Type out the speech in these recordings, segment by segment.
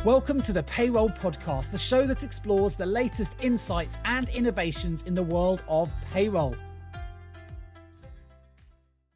Welcome to the Payroll Podcast, the show that explores the latest insights and innovations in the world of payroll.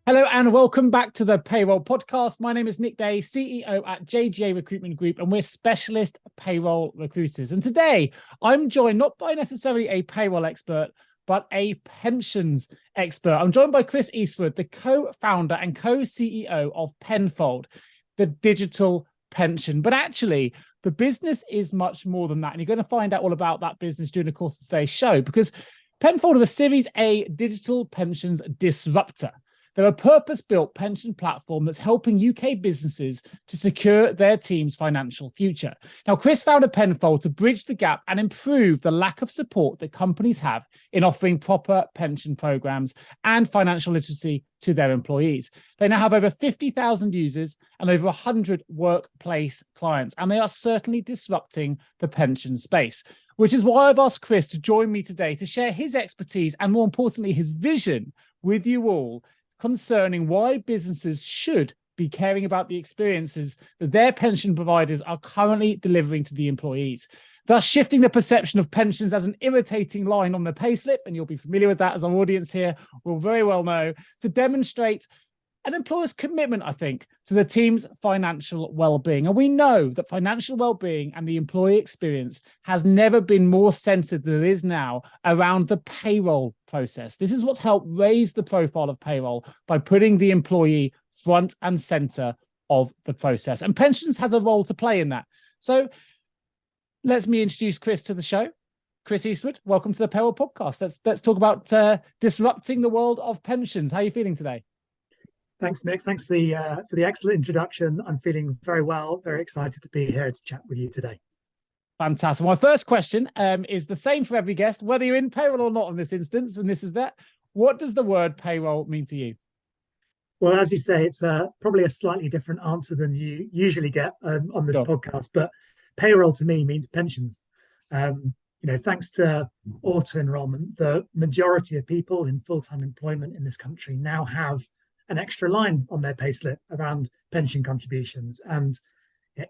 Hello and welcome back to the Payroll Podcast. My name is Nick Day, CEO at JGA Recruitment Group, and we're specialist payroll recruiters. And today I'm joined not by necessarily a payroll expert, but a pensions expert. I'm joined by Chris Eastwood, the co-founder and co-CEO of Penfold, the digital pension. But actually, the business is much more than that. And you're going to find out all about that business during the course of today's show, because Penfold are a Series A digital pensions disruptor. They're a purpose-built pension platform that's helping UK businesses to secure their team's financial future. Now, Chris founded Penfold to bridge the gap and improve the lack of support that companies have in offering proper pension programs and financial literacy to their employees. They now have over 50,000 users and over 100 workplace clients, and they are certainly disrupting the pension space, which is why I've asked Chris to join me today to share his expertise and, more importantly, his vision with you all concerning why businesses should be caring about the experiences that their pension providers are currently delivering to the employees, thus shifting the perception of pensions as an irritating line on the payslip, and you'll be familiar with that as our audience here will very well know, to demonstrate an employer's commitment, I think, to the team's financial well-being. And we know that financial well-being and the employee experience has never been more centered than it is now around the payroll process. This is what's helped raise the profile of payroll by putting the employee front and center of the process. And pensions has a role to play in that. So let me introduce Chris to the show. Chris Eastwood, welcome to the Payroll Podcast. Let's talk about disrupting the world of pensions. How are you feeling today? Thanks, Nick. Thanks for the excellent introduction. I'm feeling very well, very excited to be here to chat with you today. Fantastic. My first question is the same for every guest, whether you're in payroll or not in this instance, and this is that. What does the word payroll mean to you? Well, as you say, it's probably a slightly different answer than you usually get on this podcast, but payroll to me means pensions. Thanks to auto-enrollment, the majority of people in full-time employment in this country now have an extra line on their payslip around pension contributions, and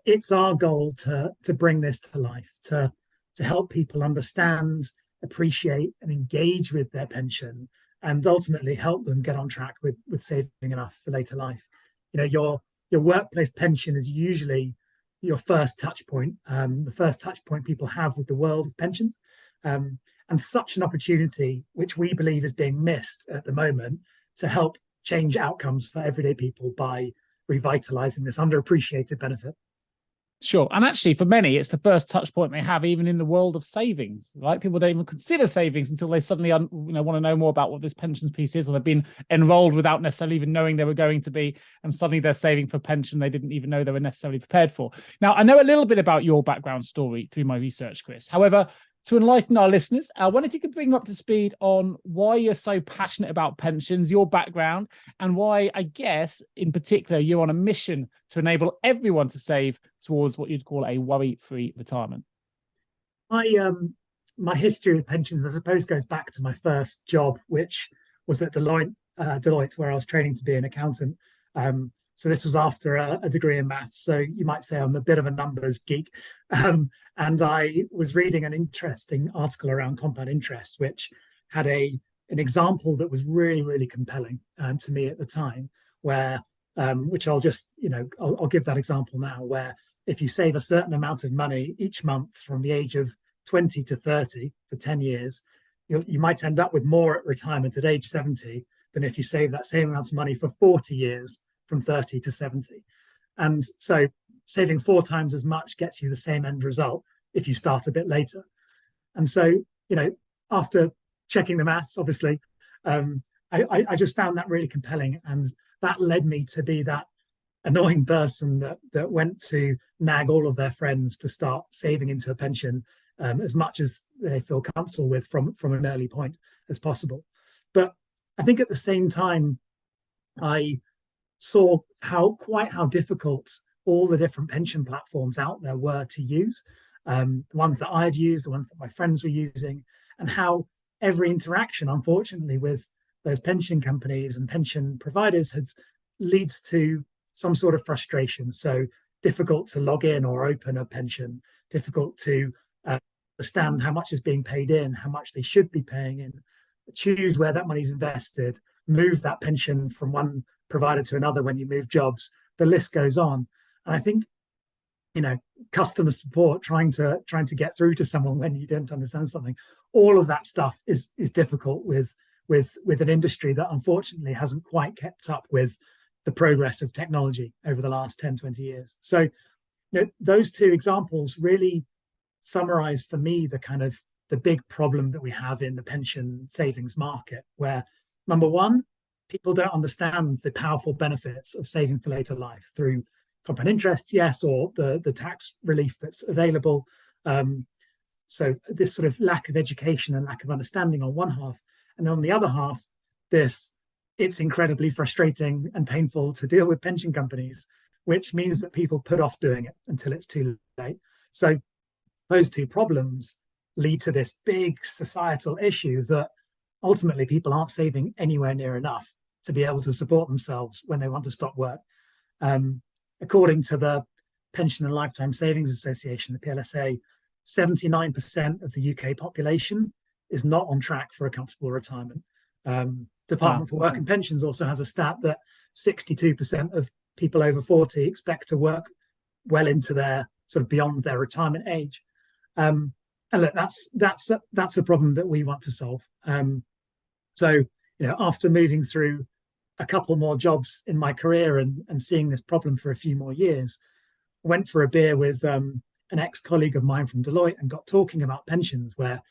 it's our goal to bring this to life, to help people understand, appreciate, and engage with their pension, and ultimately help them get on track with saving enough for later life. Your workplace pension is usually your first touch point, the first touch point people have with the world of pensions, and such an opportunity, which we believe is being missed at the moment, to help change outcomes for everyday people by revitalizing this underappreciated benefit. Sure. And actually, for many, it's the first touch point they have even in the world of savings, right? People don't even consider savings until they suddenly want to know more about what this pensions piece is, or they've been enrolled without necessarily even knowing they were going to be, and suddenly they're saving for pension they didn't even know they were necessarily prepared for. Now, I know a little bit about your background story through my research, Chris. However, to enlighten our listeners, I wonder if you could bring up to speed on why you're so passionate about pensions, your background, and why, I guess, in particular, you're on a mission to enable everyone to save towards what you'd call a worry-free retirement. My history with pensions, I suppose, goes back to my first job, which was at Deloitte, where I was training to be an accountant. So this was after a degree in maths. So you might say I'm a bit of a numbers geek. And I was reading an interesting article around compound interest, which had an example that was really, really compelling to me at the time, where which I'll just, I'll give that example now, where if you save a certain amount of money each month from the age of 20 to 30 for 10 years, you might end up with more at retirement at age 70 than if you save that same amount of money for 40 years from 30 to 70. And so saving 4 times as much gets you the same end result if you start a bit later. And so, after checking the maths, obviously, I just found that really compelling. And that led me to be that annoying person that went to nag all of their friends to start saving into a pension as much as they feel comfortable with from an early point as possible. But I think at the same time, I saw how difficult all the different pension platforms out there were to use, the ones that I had used, the ones that my friends were using, and how every interaction, unfortunately, with those pension companies and pension providers leads to some sort of frustration. So difficult to log in or open a pension, difficult to understand how much is being paid in, how much they should be paying in, choose where that money is invested, move that pension from one provider to another when you move jobs. The list goes on. And I think, customer support, trying to get through to someone when you don't understand something, all of that stuff is difficult with an industry that unfortunately hasn't quite kept up with the progress of technology over the last 10, 20 years. So those two examples really summarize for me the big problem that we have in the pension savings market, where number one, people don't understand the powerful benefits of saving for later life through compound interest, yes, or the tax relief that's available. So this sort of lack of education and lack of understanding on one half, and on the other half, it's incredibly frustrating and painful to deal with pension companies, which means that people put off doing it until it's too late. So those two problems lead to this big societal issue that ultimately people aren't saving anywhere near enough to be able to support themselves when they want to stop work. According to the Pension and Lifetime Savings Association, the PLSA, 79% of the UK population is not on track for a comfortable retirement. Department for Work and Pensions also has a stat that 62% of people over 40 expect to work well into their sort of beyond their retirement age. And look, that's a problem that we want to solve. So after moving through a couple more jobs in my career and seeing this problem for a few more years, I went for a beer with an ex-colleague of mine from Deloitte and got talking about pensions, where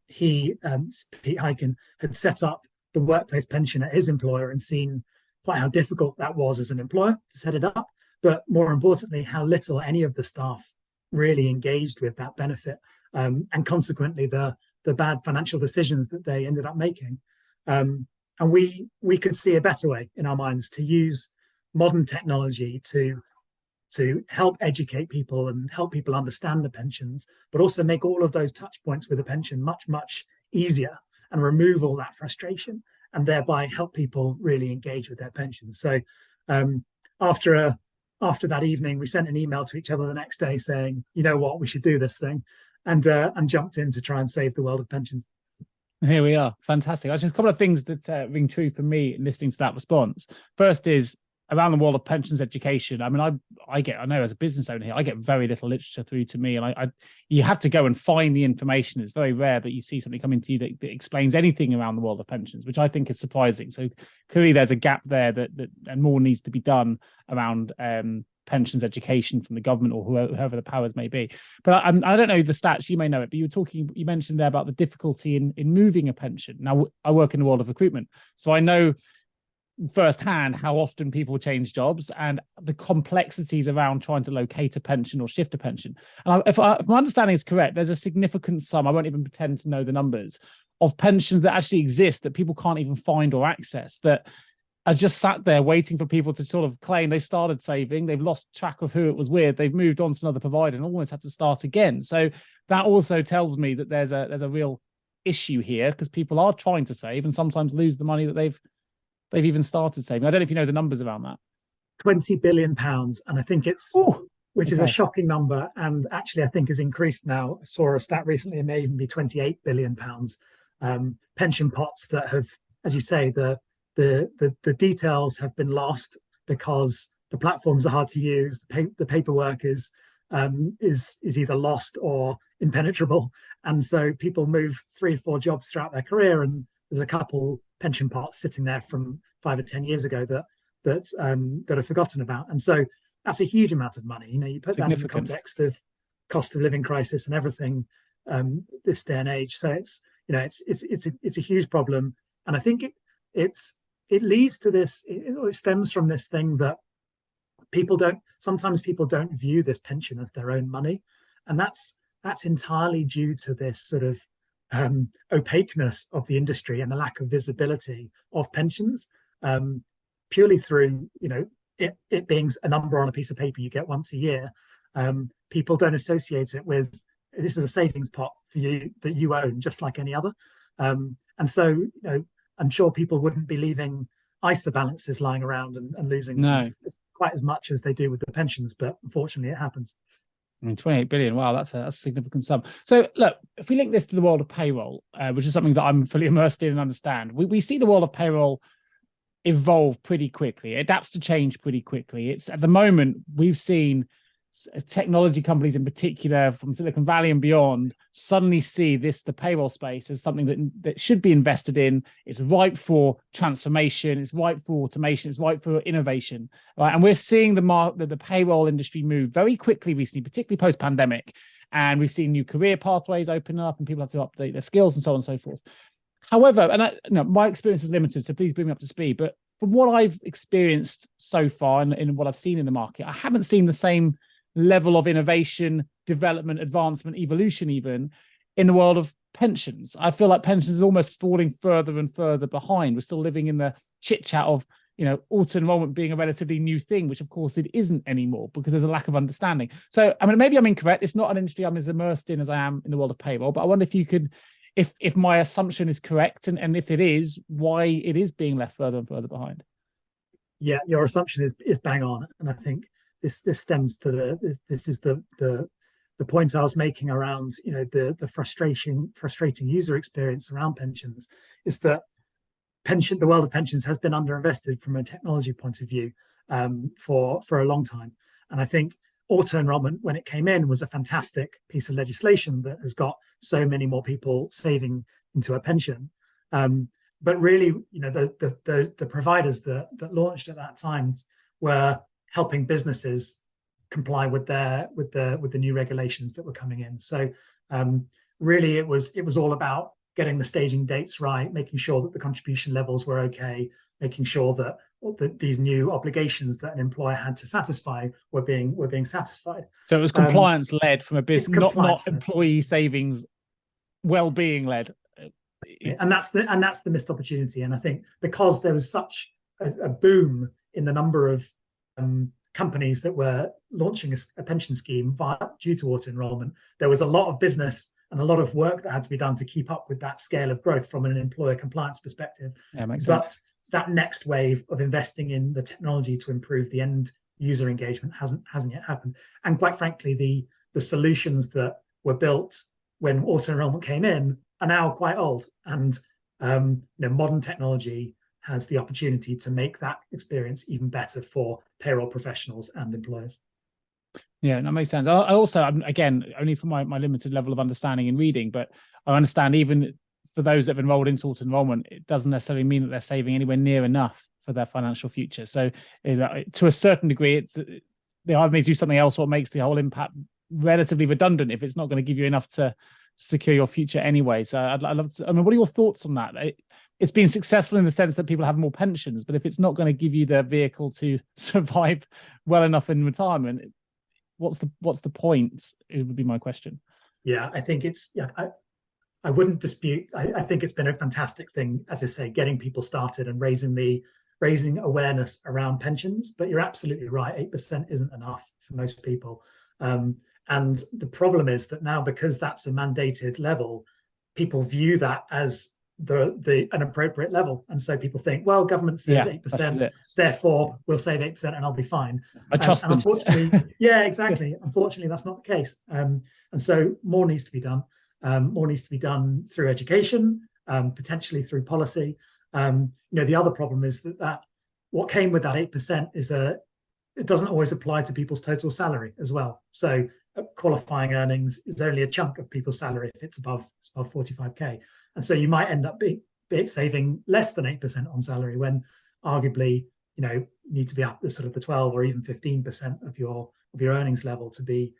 Pete Hyken had set up the workplace pension at his employer and seen quite how difficult that was as an employer to set it up, but more importantly, how little any of the staff really engaged with that benefit, and consequently the bad financial decisions that they ended up making. And we could see a better way in our minds to use modern technology to help educate people and help people understand the pensions, but also make all of those touch points with a pension much, much easier and remove all that frustration, and thereby help people really engage with their pensions. So after that evening, we sent an email to each other the next day saying, you know what, we should do this thing, and jumped in to try and save the world of pensions. Here we are. Fantastic. Actually, a couple of things that ring true for me listening to that response. First is around the world of pensions education. I mean, I know as a business owner here, I get very little literature through to me, and you have to go and find the information. It's very rare that you see something coming to you that explains anything around the world of pensions, which I think is surprising. So clearly there's a gap there that and more needs to be done around pensions education from the government or whoever the powers may be. But I don't know the stats, you may know it, but you mentioned there about the difficulty in moving a pension. Now, I work in the world of recruitment, so I know firsthand how often people change jobs and the complexities around trying to locate a pension or shift a pension. And if my understanding is correct, there's a significant sum, I won't even pretend to know the numbers, of pensions that actually exist that people can't even find or access, that are just sat there waiting for people to sort of claim they've started saving, they've lost track of who it was with, they've moved on to another provider and almost had to start again. So that also tells me that there's a real issue here, because people are trying to save and sometimes lose the money that they've even started saving. I don't know if you know the numbers around that. £20 billion, and I think which is a shocking number, and actually I think has increased now. I saw a stat recently, it may even be £28 billion. Pension pots that have, as you say, the details have been lost because the platforms are hard to use. The paperwork is either lost or impenetrable, and so people move 3 or 4 jobs throughout their career, and there's a couple pension pots sitting there from 5 or 10 years ago that are forgotten about, and so that's a huge amount of money. You put that in the context of cost of living crisis and everything this day and age. So it's a huge problem, and I think it leads to this. It stems from this thing that sometimes people don't view this pension as their own money, and that's entirely due to this sort of opaqueness of the industry and the lack of visibility of pensions, purely through it being a number on a piece of paper you get once a year. People don't associate it with, this is a savings pot for you that you own just like any other, and so I'm sure people wouldn't be leaving ISA balances lying around and losing quite as much as they do with the pensions, but unfortunately it happens. I mean, 28 billion. Wow, that's a significant sum. So look, if we link this to the world of payroll, which is something that I'm fully immersed in and understand, we see the world of payroll evolve pretty quickly. It adapts to change pretty quickly. It's at the moment we've seen technology companies in particular from Silicon Valley and beyond suddenly see the payroll space as something that should be invested in. It's ripe for transformation. It's ripe for automation. It's ripe for innovation. Right? And we're seeing the payroll industry move very quickly recently, particularly post-pandemic. And we've seen new career pathways open up and people have to update their skills and so on and so forth. However, and my experience is limited, so please bring me up to speed. But from what I've experienced so far and in what I've seen in the market, I haven't seen the same level of innovation, development, advancement, evolution, even in the world of pensions. I feel like pensions is almost falling further and further behind. We're still living in the chit chat of, auto enrollment being a relatively new thing, which of course it isn't anymore because there's a lack of understanding. So, I mean, maybe I'm incorrect. It's not an industry I'm as immersed in as I am in the world of payroll, but I wonder if you could, if my assumption is correct, and if it is, why it is being left further and further behind. Yeah, your assumption is bang on, and I think this stems to the point I was making around the frustrating user experience around pensions is that the world of pensions has been underinvested from a technology point of view for a long time, and I think auto enrollment, when it came in, was a fantastic piece of legislation that has got so many more people saving into a pension. But really, the providers that launched at that time were helping businesses comply with the new regulations that were coming in. So really, it was all about getting the staging dates right, making sure that the contribution levels were okay, making sure that these new obligations that an employer had to satisfy were being satisfied. So it was compliance led from a business, not employee savings, well-being led. And that's the missed opportunity. And I think because there was such a boom in the number of companies that were launching a pension scheme due to auto enrollment, there was a lot of business and a lot of work that had to be done to keep up with that scale of growth from an employer compliance perspective. Yeah, makes sense. That next wave of investing in the technology to improve the end user engagement hasn't yet happened. And quite frankly, the solutions that were built when auto enrollment came in are now quite old. And modern technology has the opportunity to make that experience even better for payroll professionals and employers. Yeah, that makes sense. I also, again, only from my limited level of understanding and reading, but I understand even for those that have enrolled into auto enrollment, it doesn't necessarily mean that they're saving anywhere near enough for their financial future. So to a certain degree, they either need to do something else or makes the whole impact relatively redundant if it's not going to give you enough to secure your future anyway. So I'd love to, what are your thoughts on that? It's been successful in the sense that people have more pensions, but if it's not going to give you the vehicle to survive well enough in retirement, what's the point? It would be my question. Yeah, I think I wouldn't dispute. I think it's been a fantastic thing, as I say, getting people started and raising awareness around pensions. But you're absolutely right. 8% isn't enough for most people. And the problem is that now, because that's a mandated level, people view that as an appropriate level, and so people think, well, government says 8%, therefore we'll save 8% and I'll be fine. I trust them. Unfortunately, yeah, exactly. Unfortunately, that's not the case, and so more needs to be done. More needs to be done through education, potentially through policy. The other problem is that what came with that 8% is it doesn't always apply to people's total salary as well. So qualifying earnings is only a chunk of people's salary if it's above 45k. And so you might end up saving less than 8% on salary when arguably, you need to be up to sort of the 12 or even 15% of your earnings level to be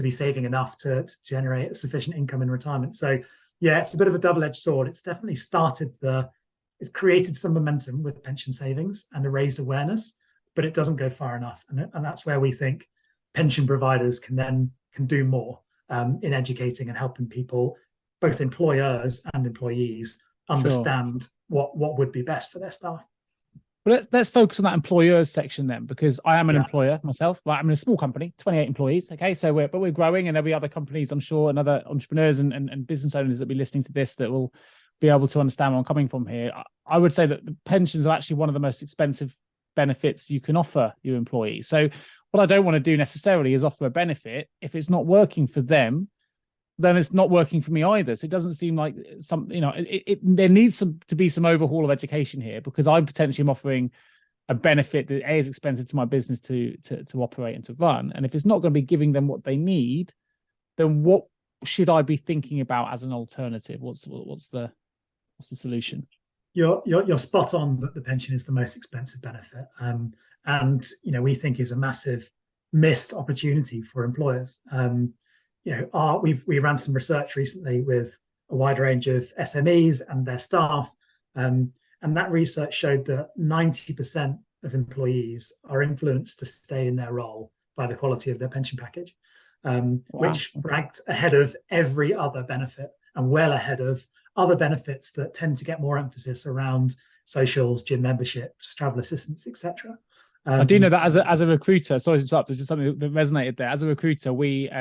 saving enough to generate a sufficient income in retirement. So yeah, it's a bit of a double-edged sword. It's definitely it's created some momentum with pension savings and a raised awareness, but it doesn't go far enough. And that's where we think pension providers can do more in educating and helping people, both employers and employees, understand what would be best for their staff. Well, let's focus on that employers section then, because I am an employer myself. I'm in a small company, 28 employees. Okay, so we're growing, and there'll be other companies, I'm sure, and other entrepreneurs and business owners that will be listening to this that will be able to understand where I'm coming from here. I would say that the pensions are actually one of the most expensive benefits you can offer your employees. So what I don't want to do necessarily is offer a benefit. If it's not working for them, then it's not working for me either. So it doesn't seem like there needs to be some overhaul of education here, because I potentially am offering a benefit that is expensive to my business to operate and to run. And if it's not going to be giving them what they need, then what should I be thinking about as an alternative? What's the solution? You're spot on that the pension is the most expensive benefit, and we think is a massive missed opportunity for employers. We ran some research recently with a wide range of SMEs and their staff, and that research showed that 90% of employees are influenced to stay in their role by the quality of their pension package, which ranked ahead of every other benefit and well ahead of other benefits that tend to get more emphasis around socials, gym memberships, travel assistance, etc. I do know that as a recruiter, sorry to interrupt, there's just something that resonated there. As a recruiter, we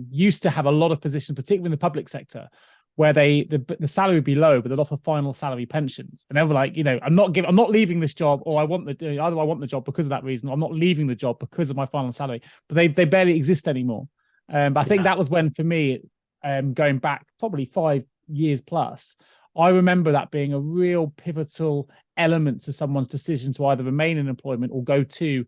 used to have a lot of positions, particularly in the public sector, where the salary would be low, but they'd offer final salary pensions. And they were like, I'm not leaving this job, or either I want the job because of that reason, or I'm not leaving the job because of my final salary. But they barely exist anymore. But I think that was when, for me, going back probably 5 years plus, I remember that being a real pivotal element to someone's decision to either remain in employment or go into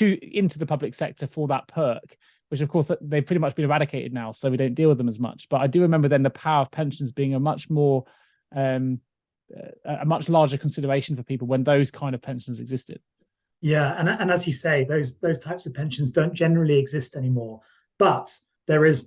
the public sector for that perk, which of course they've pretty much been eradicated now, so we don't deal with them as much. But I do remember then the power of pensions being a much larger consideration for people when those kind of pensions existed. Yeah, and as you say, those types of pensions don't generally exist anymore. But there is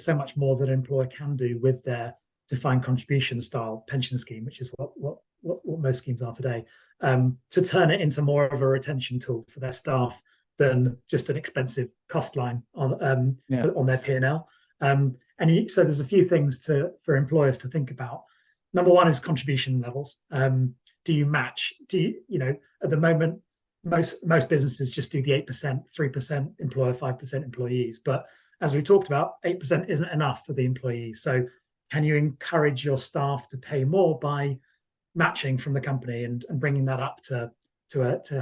so much more that an employer can do with their defined contribution style pension scheme, which is what most schemes are today, to turn it into more of a retention tool for their staff than just an expensive cost line on their P&L. So there's a few things for employers to think about. Number one is contribution levels. Do you match? At the moment, most businesses just do the 8%, 3% employer, 5% employees. But as we talked about, 8% isn't enough for the employees. So can you encourage your staff to pay more by matching from the company and bringing that up to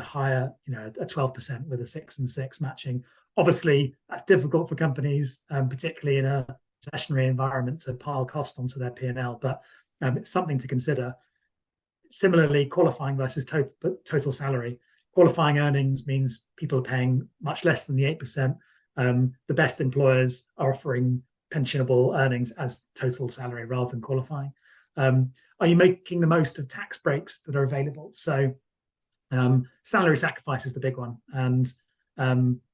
higher, a 12% with a 6 and 6 matching? Obviously, that's difficult for companies, particularly in a recessionary environment, to pile cost onto their P&L, but it's something to consider. Similarly, qualifying versus total salary. Qualifying earnings means people are paying much less than the 8%. The best employers are offering pensionable earnings as total salary rather than qualifying. Are you making the most of tax breaks that are available? So salary sacrifice is the big one. And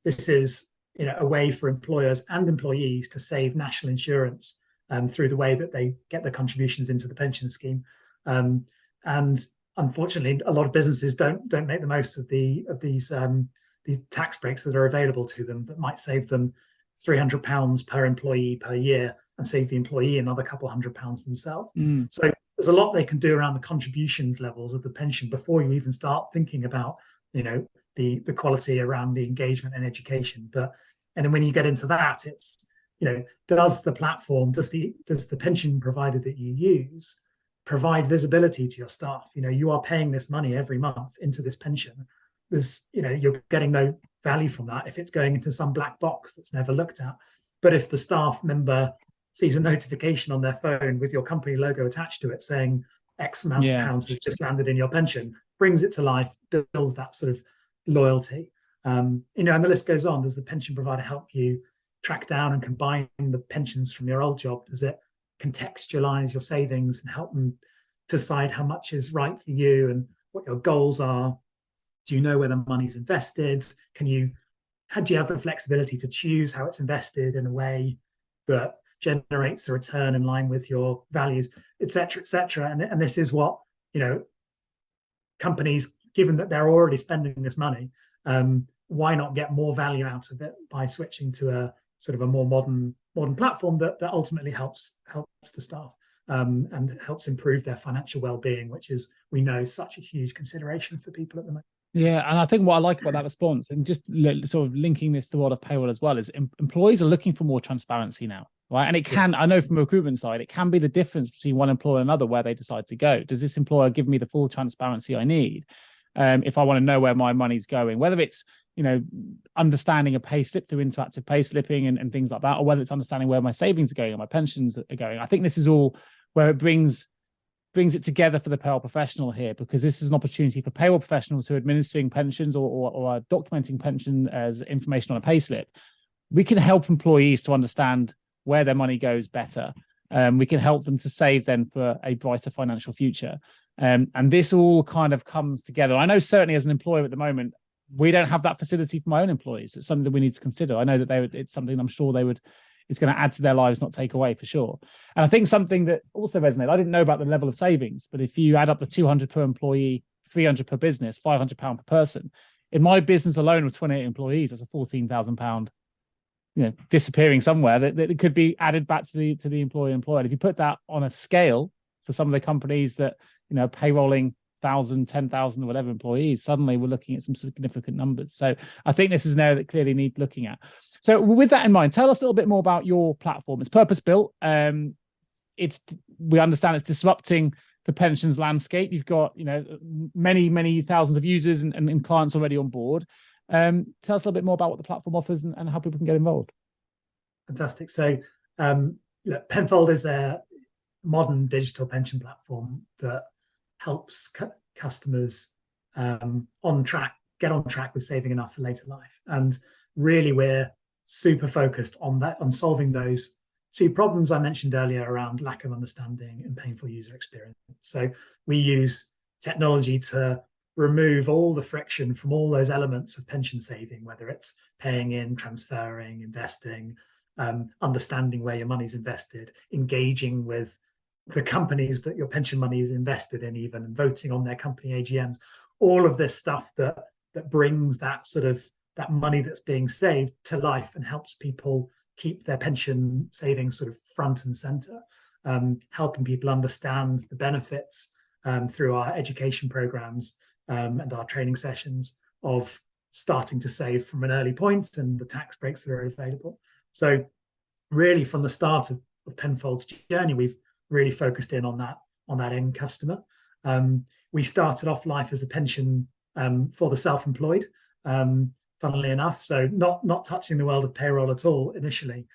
this is a way for employers and employees to save national insurance through the way that they get their contributions into the pension scheme. And unfortunately, a lot of businesses don't make the most of these tax breaks that are available to them that might save them £300 per employee per year and save the employee another couple £100 themselves. So there's a lot they can do around the contributions levels of the pension before you even start thinking about, the quality around the engagement and education. And then when you get into that, it's, does the platform, does the pension provider that you use provide visibility to your staff? You are paying this money every month into this pension. You're getting no value from that if it's going into some black box that's never looked at. But if the staff member sees a notification on their phone with your company logo attached to it saying X amount of pounds has just landed in your pension, brings it to life, builds that sort of loyalty. And the list goes on. Does the pension provider help you track down and combine the pensions from your old job? Does it contextualize your savings and help them decide how much is right for you and what your goals are? Do you know where the money's invested? Do you have the flexibility to choose how it's invested in a way that generates a return in line with your values, et cetera, et cetera? And this is what, companies, given that they're already spending this money, why not get more value out of it by switching to a sort of a more modern platform that ultimately helps the staff and helps improve their financial well-being, which is, we know, such a huge consideration for people at the moment. Yeah, and I think what I like about that response, and just sort of linking this to the world of payroll as well, is employees are looking for more transparency now, right? And it can, I know from a recruitment side, it can be the difference between one employer and another where they decide to go. Does this employer give me the full transparency I need? if I want to know where my money's going, whether it's, understanding a payslip through interactive payslipping and things like that, or whether it's understanding where my savings are going and my pensions are going. I think this is all where it brings it together for the payroll professional here, because this is an opportunity for payroll professionals who are administering pensions or are documenting pension as information on a payslip. We can help employees to understand where their money goes better. We can help them to save then for a brighter financial future. And this all kind of comes together. I know certainly as an employer at the moment, we don't have that facility for my own employees. It's something that we need to consider. I know that it's something I'm sure it's going to add to their lives, not take away, for sure. And I think something that also resonated, I didn't know about the level of savings, but if you add up the 200 per employee, 300 per business, £500 per person, in my business alone with 28 employees, that's a £14,000, disappearing somewhere that could be added back to the employer. If you put that on a scale for some of the companies that, payrolling 1,000, 10,000, or whatever employees, suddenly we're looking at some significant numbers. So I think this is an area that clearly needs looking at. So with that in mind, tell us a little bit more about your platform. It's purpose-built. We understand it's disrupting the pensions landscape. You've got, many thousands of users and clients already on board. Tell us a little bit more about what the platform offers and how people can get involved. Fantastic. So Penfold is a modern digital pension platform that helps customers get on track with saving enough for later life. And really, we're super focused on solving those two problems I mentioned earlier around lack of understanding and painful user experience. So we use technology to remove all the friction from all those elements of pension saving, whether it's paying in, transferring, investing, understanding where your money's invested, engaging with the companies that your pension money is invested in, even, and voting on their company AGMs, all of this stuff that brings that that money that's being saved to life and helps people keep their pension savings sort of front and center, helping people understand the benefits through our education programs and our training sessions of starting to save from an early point and the tax breaks that are available. So really, from the start of Penfold's journey, we've really focused in on that end customer. We started off life as a pension for the self-employed, funnily enough, so not touching the world of payroll at all initially,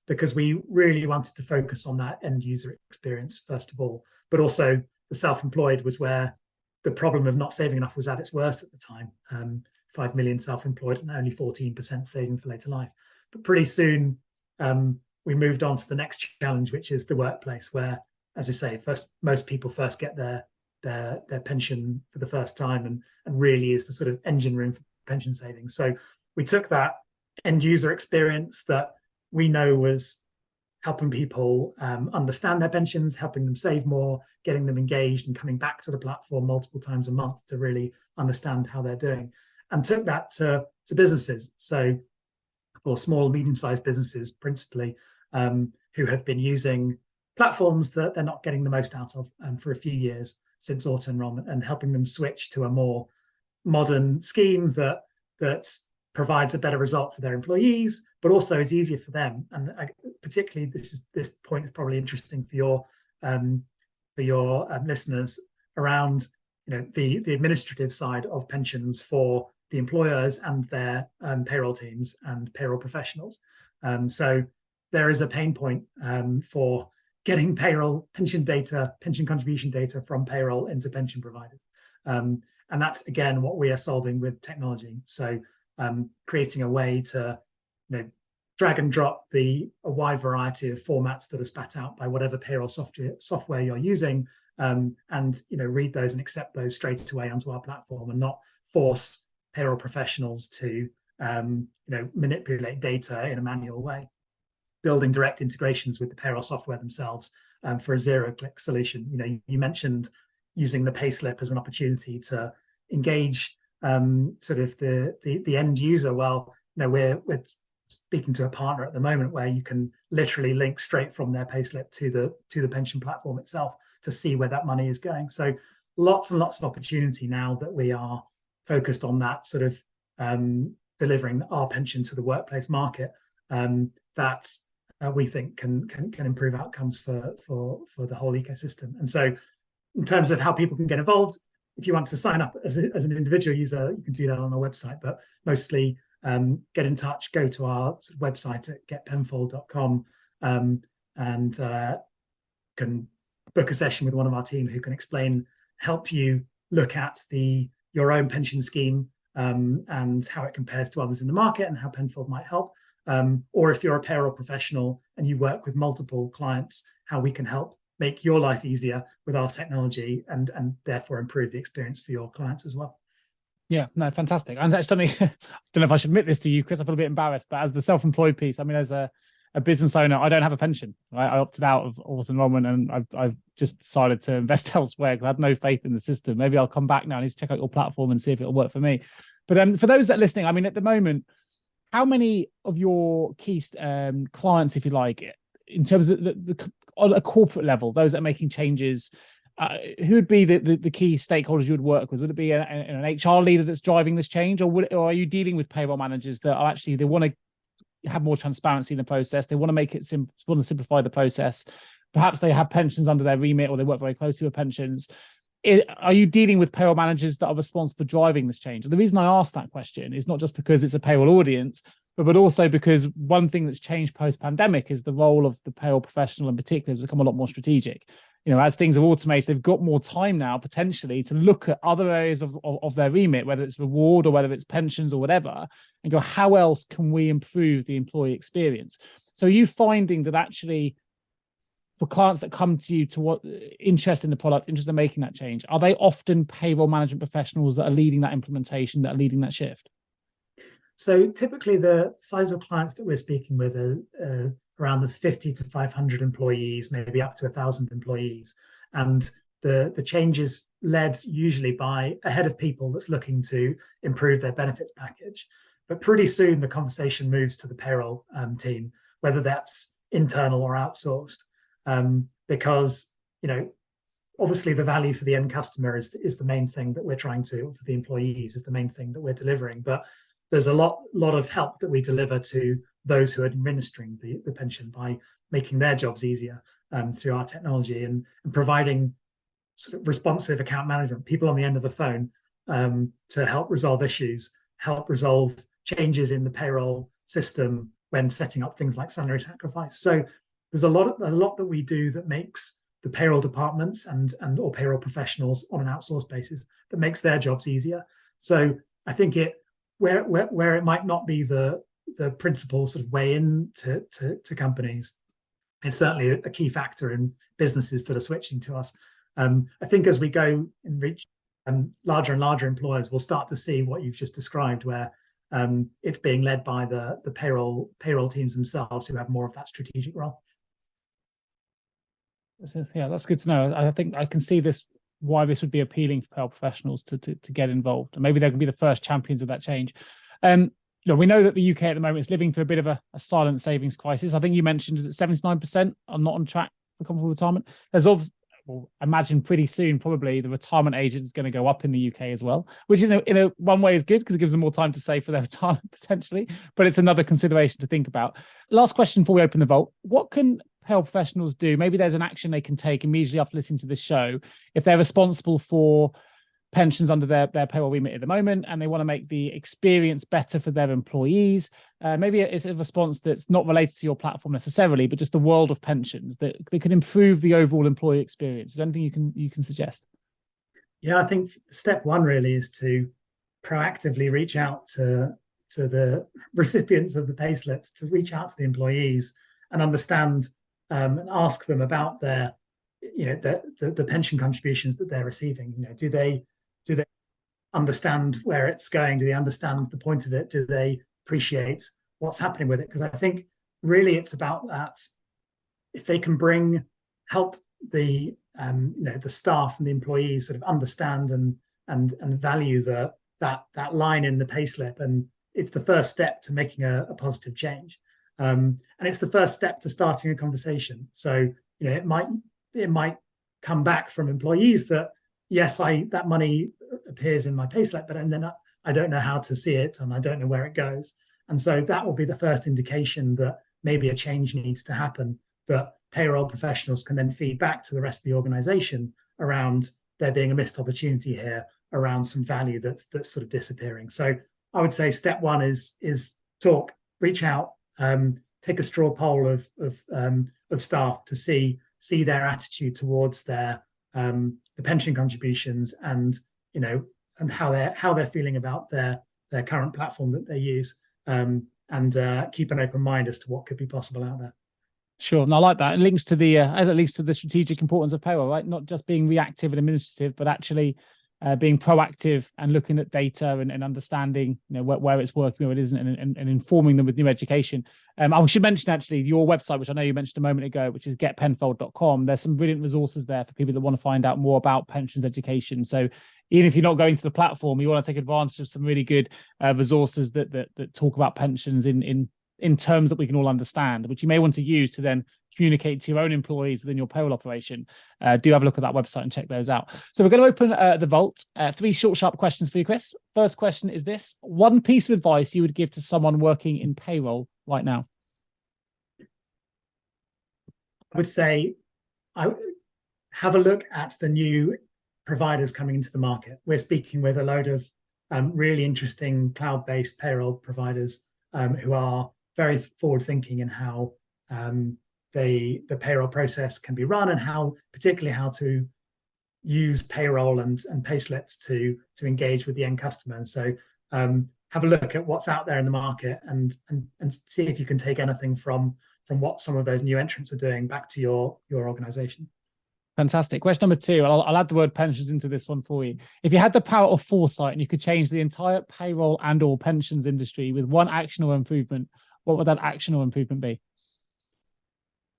because we really wanted to focus on that end user experience first of all, but also the self-employed was where the problem of not saving enough was at its worst at the time. 5 million self-employed and only 14% saving for later life. But pretty soon we moved on to the next challenge, which is the workplace, where, as I say, most people first get their pension for the first time and really is the sort of engine room for pension savings. So we took that end user experience that we know was helping people understand their pensions, helping them save more, getting them engaged and coming back to the platform multiple times a month to really understand how they're doing, and took that to businesses. So for small, medium-sized businesses principally, who have been using platforms that they're not getting the most out of for a few years since auto-enrollment, and helping them switch to a more modern scheme that provides a better result for their employees, but also is easier for them. And particularly, this point is probably interesting for your listeners around the administrative side of pensions for the employers and their payroll teams and payroll professionals. So there is a pain point for getting payroll pension contribution data from payroll into pension providers. And that's, again, what we are solving with technology. So creating a way to drag and drop a wide variety of formats that are spat out by whatever payroll software you're using, and read those and accept those straight away onto our platform, and not force payroll professionals to manipulate data in a manual way. Building direct integrations with the payroll software themselves for a zero-click solution. You mentioned using the payslip as an opportunity to engage sort of the end user. Well, we're speaking to a partner at the moment where you can literally link straight from their payslip to the pension platform itself to see where that money is going. So lots and lots of opportunity now that we are focused on that sort of delivering our pension to the workplace market, that we think can improve outcomes for the whole ecosystem. And so in terms of how people can get involved, if you want to sign up as an individual user, you can do that on our website, but mostly get in touch, go to our website at getpenfold.com and can book a session with one of our team who can help you look at your own pension scheme and how it compares to others in the market and how Penfold might help. Or if you're a payroll professional and you work with multiple clients, how we can help make your life easier with our technology and therefore improve the experience for your clients as well. Yeah, no, fantastic. And that's something, I don't know if I should admit this to you, Chris, I feel a bit embarrassed, but as the self-employed piece, I mean, as a business owner, I don't have a pension. Right? I opted out of auto enrollment and I've just decided to invest elsewhere because I had no faith in the system. Maybe I'll come back now. I need to check out your platform and see if it'll work for me. But for those that are listening, I mean, at the moment, how many of your key clients, if you like, in terms of on a corporate level, those that are making changes, who would be the key stakeholders you would work with? Would it be an HR leader that's driving this change, or are you dealing with payroll managers that are actually, they want to have more transparency in the process, they want to make it want to simplify the process, perhaps they have pensions under their remit or they work very closely with pensions? Are you dealing with payroll managers that are responsible for driving this change? And the reason I ask that question is not just because it's a payroll audience, but also because one thing that's changed post-pandemic is the role of the payroll professional in particular has become a lot more strategic. You know, as things are automated, they've got more time now potentially to look at other areas of their remit, whether it's reward or whether it's pensions or whatever, and go, how else can we improve the employee experience? So are you finding that actually for clients that come to you to what interest in the product, interest in making that change, are they often payroll management professionals that are leading that implementation, that are leading that shift? So typically the size of clients that we're speaking with are around this 50 to 500 employees, maybe up to 1,000 employees. And the change is led usually by a head of people that's looking to improve their benefits package. But pretty soon the conversation moves to the payroll team, whether that's internal or outsourced. Because, you know, obviously the value for the end customer is the main thing that we're trying to the employees is the main thing that we're delivering. But there's a lot of help that we deliver to those who are administering the pension by making their jobs easier through our technology and providing sort of responsive account management, people on the end of the phone to help resolve issues, help resolve changes in the payroll system when setting up things like salary sacrifice. So there's a lot that we do that makes the payroll departments and or payroll professionals on an outsourced basis that makes their jobs easier. So I think where it might not be the principal sort of way in to companies, it's certainly a key factor in businesses that are switching to us. I think as we go and reach larger and larger employers, we'll start to see what you've just described, where it's being led by the payroll teams themselves who have more of that strategic role. Yeah, that's good to know. I think I can see why this would be appealing for payroll professionals to get involved, and maybe they can be the first champions of that change. We know that the UK at the moment is living through a bit of a silent savings crisis. I think you mentioned, is it 79% are not on track for comfortable retirement? There's imagine pretty soon probably the retirement age is going to go up in the UK as well, which in a one way is good because it gives them more time to save for their retirement potentially, but it's another consideration to think about. Last question before we open the vault: what can payroll professionals do? Maybe there's an action they can take immediately after listening to this show if they're responsible for pensions under their payroll remit at the moment and they want to make the experience better for their employees. Maybe it's a response that's not related to your platform necessarily, but just the world of pensions that they can improve the overall employee experience. Is there anything you can suggest? Yeah, I think step one really is to proactively reach out to the recipients of the payslips, to reach out to the employees and understand and ask them about their, the pension contributions that they're receiving. Do they understand where it's going? Do they understand the point of it? Do they appreciate what's happening with it? Because I think really it's about that. If they can help the the staff and the employees sort of understand and value that line in the payslip, and it's the first step to making a positive change. And it's the first step to starting a conversation. So it might come back from employees that, yes, that money appears in my payslip, but then I don't know how to see it and I don't know where it goes. And so that will be the first indication that maybe a change needs to happen, that payroll professionals can then feed back to the rest of the organization around there being a missed opportunity here around some value that's sort of disappearing. So I would say step one is talk, reach out, take a straw poll of staff to see their attitude towards their the pension contributions, and and how they're feeling about their current platform that they use, and keep an open mind as to what could be possible out there. Sure, and I like that. It links to the as it leads to the strategic importance of payroll, right? Not just being reactive and administrative, but actually being proactive and looking at data and understanding where it's working, where it isn't, and informing them with new education. I should mention actually your website, which I know you mentioned a moment ago, which is getpenfold.com. There's some brilliant resources there for people that want to find out more about pensions education. So even if you're not going to the platform, you want to take advantage of some really good resources that talk about pensions in terms that we can all understand, which you may want to use to then communicate to your own employees within your payroll operation. Do have a look at that website and check those out. So we're going to open the vault. 3 short, sharp questions for you, Chris. First question is this: one piece of advice you would give to someone working in payroll right now? I would say have a look at the new providers coming into the market. We're speaking with a load of really interesting cloud-based payroll providers who are very forward-thinking in how the payroll process can be run, and particularly how to use payroll and payslips to engage with the end customer. And so have a look at what's out there in the market and see if you can take anything from what some of those new entrants are doing back to your organization. Fantastic. Question number 2. I'll add the word pensions into this one for you. If you had the power of foresight and you could change the entire payroll and or pensions industry with one action or improvement, what would that action or improvement be?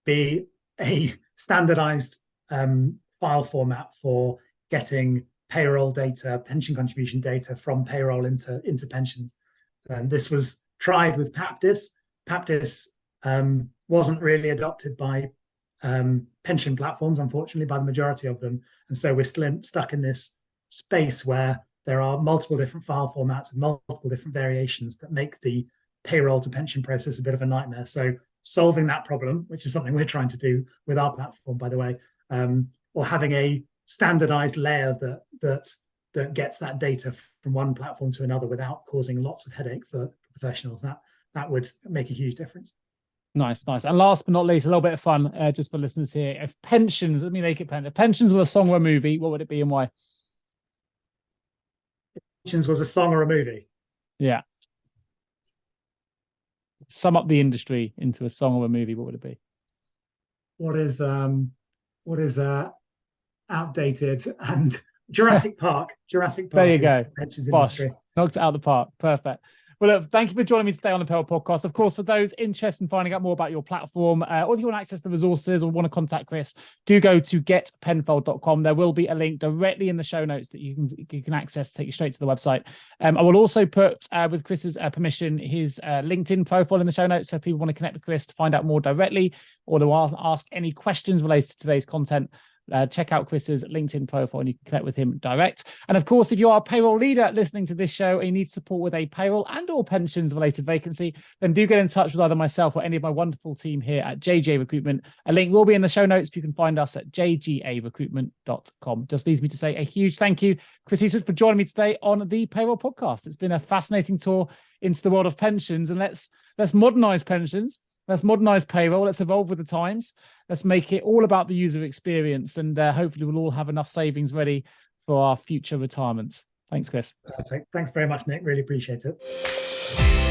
Be a standardized file format for getting payroll data, pension contribution data from payroll into pensions. This was tried with PAPDIS. PAPDIS wasn't really adopted by pension platforms, unfortunately, by the majority of them. And so we're still stuck in this space where there are multiple different file formats and multiple different variations that make the payroll to pension process a bit of a nightmare. So solving that problem, which is something we're trying to do with our platform, by the way, or having a standardized layer that gets that data from one platform to another without causing lots of headache for professionals, that would make a huge difference. Nice. And last but not least, a little bit of fun just for listeners here. If pensions, let me make it pen. If pensions were a song or a movie, what would it be and why? If pensions was a song or a movie? Yeah. Sum up the industry into a song or a movie, what would it be? What is outdated and Jurassic Park. There you go. Pensions Bosh. industry. Knocked it out of the park. Perfect. Well, look, thank you for joining me today on the Payroll Podcast. Of course, for those interested in finding out more about your platform, or if you want to access the resources or want to contact Chris, do go to getpenfold.com. There will be a link directly in the show notes that you can access to take you straight to the website. I will also put, with Chris's permission, his LinkedIn profile in the show notes, so if people want to connect with Chris to find out more directly or to ask any questions related to today's content. Check out Chris's LinkedIn profile and you can connect with him direct. And of course, if you are a payroll leader listening to this show and you need support with a payroll and or pensions related vacancy, then do get in touch with either myself or any of my wonderful team here at JGA Recruitment. A link will be in the show notes. You can find us at jgarecruitment.com. Just leaves me to say a huge thank you, Chris Eastwood, for joining me today on the Payroll Podcast. It's been a fascinating tour into the world of pensions, and let's modernize pensions. Let's modernize payroll. Let's evolve with the times. Let's make it all about the user experience. And hopefully we'll all have enough savings ready for our future retirements. Thanks, Chris. Perfect. Thanks very much, Nick. Really appreciate it.